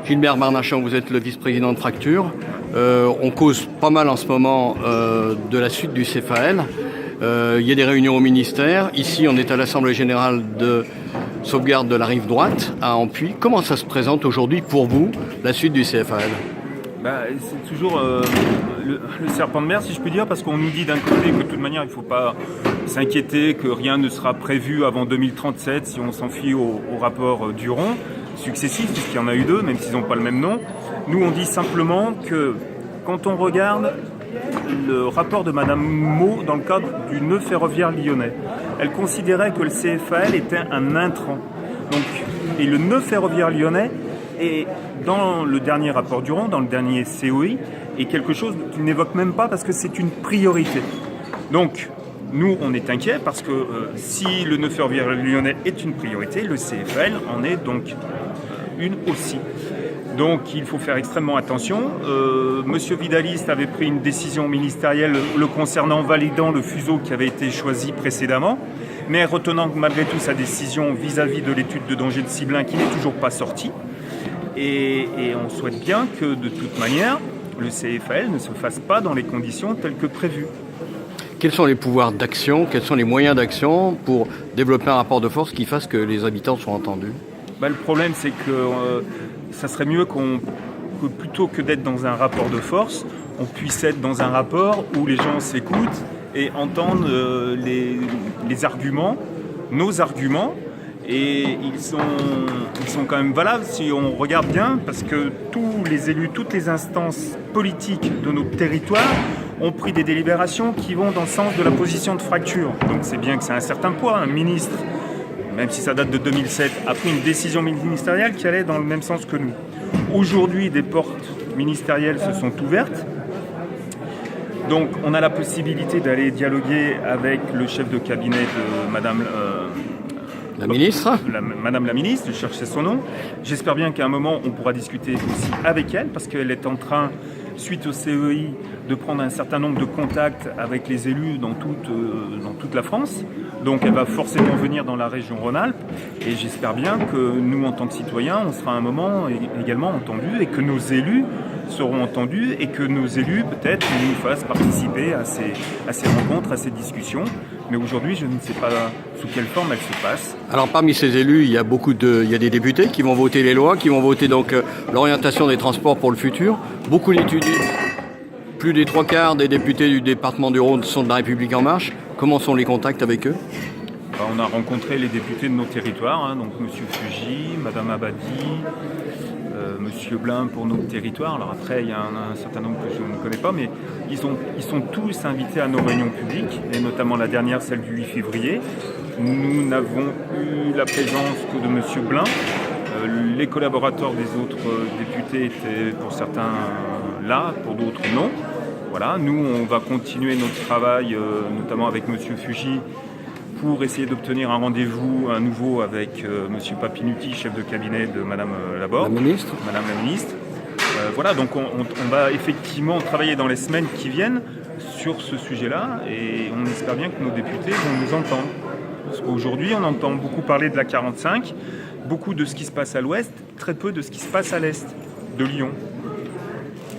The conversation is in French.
Gilbert Barnachon, vous êtes le vice-président de Fracture. On cause pas mal en ce moment de la suite du CFAL. Il y a des réunions au ministère. Ici, on est à l'Assemblée générale de sauvegarde de la rive droite à Ampuis. Comment ça se présente aujourd'hui pour vous, la suite du CFAL ? C'est toujours le serpent de mer, si je peux dire, parce qu'on nous dit d'un côté que de toute manière, il ne faut pas s'inquiéter, que rien ne sera prévu avant 2037 si on s'en fie au rapport Duron, successifs, puisqu'il y en a eu deux, même s'ils n'ont pas le même nom. Nous, on dit simplement que quand on regarde le rapport de Madame Maud dans le cadre du nœud ferroviaire lyonnais, elle considérait que le CFAL était un intrant. Et le nœud ferroviaire lyonnais est, dans le dernier rapport Duron, dans le dernier COI, est quelque chose qu'il n'évoque même pas parce que c'est une priorité. Donc, nous, on est inquiets parce que si le nœud ferroviaire lyonnais est une priorité, le CFAL en est donc une aussi. Donc il faut faire extrêmement attention. Monsieur Vidaliste avait pris une décision ministérielle le concernant, validant le fuseau qui avait été choisi précédemment, mais retenant malgré tout sa décision vis-à-vis de l'étude de danger de Ciblin qui n'est toujours pas sortie. Et on souhaite bien que de toute manière, le CFAL ne se fasse pas dans les conditions telles que prévues. Quels sont les pouvoirs d'action, quels sont les moyens d'action pour développer un rapport de force qui fasse que les habitants soient entendus ? Le problème, c'est que ça serait mieux que plutôt que d'être dans un rapport de force, on puisse être dans un rapport où les gens s'écoutent et entendent les arguments, nos arguments, et ils sont quand même valables si on regarde bien, parce que tous les élus, toutes les instances politiques de notre territoire ont pris des délibérations qui vont dans le sens de la position de Fracture. Donc c'est bien que c'est un certain poids. Un ministre, même si ça date de 2007, a pris une décision ministérielle qui allait dans le même sens que nous. Aujourd'hui, des portes ministérielles se sont ouvertes. Donc on a la possibilité d'aller dialoguer avec le chef de cabinet de Madame la ministre. Madame la ministre, je cherchais son nom. J'espère bien qu'à un moment, on pourra discuter aussi avec elle, parce qu'elle est en train, suite au CEI, de prendre un certain nombre de contacts avec les élus dans toute la France. Donc elle va forcément venir dans la région Rhône-Alpes. Et j'espère bien que nous, en tant que citoyens, on sera à un moment également entendus et que nos élus seront entendus et que nos élus, peut-être, nous fassent participer à ces rencontres, à ces discussions. Mais aujourd'hui, je ne sais pas sous quelle forme elles se passent. Alors parmi ces élus, il y a des députés qui vont voter les lois, qui vont voter donc l'orientation des transports pour le futur. Beaucoup d'étudiants, plus des 3/4 des députés du département du Rhône sont de la République En Marche. Comment sont les contacts avec eux ? On a rencontré les députés de nos territoires, donc M. Fugy, Mme Abadi, M. Blin pour notre territoire. Alors après, il y a un certain nombre que je ne connais pas, mais ils sont tous invités à nos réunions publiques, et notamment la dernière, celle du 8 février. Nous n'avons eu la présence que de M. Blin. Les collaborateurs des autres députés étaient pour certains là, pour d'autres non. Voilà, nous, on va continuer notre travail, notamment avec M. Fugy, pour essayer d'obtenir un rendez-vous à nouveau avec M. Papinutti, chef de cabinet de Mme Laborde, Madame la ministre. Voilà, donc on va effectivement travailler dans les semaines qui viennent sur ce sujet-là, et on espère bien que nos députés vont nous entendre. Parce qu'aujourd'hui, on entend beaucoup parler de la 45, beaucoup de ce qui se passe à l'ouest, très peu de ce qui se passe à l'est de Lyon.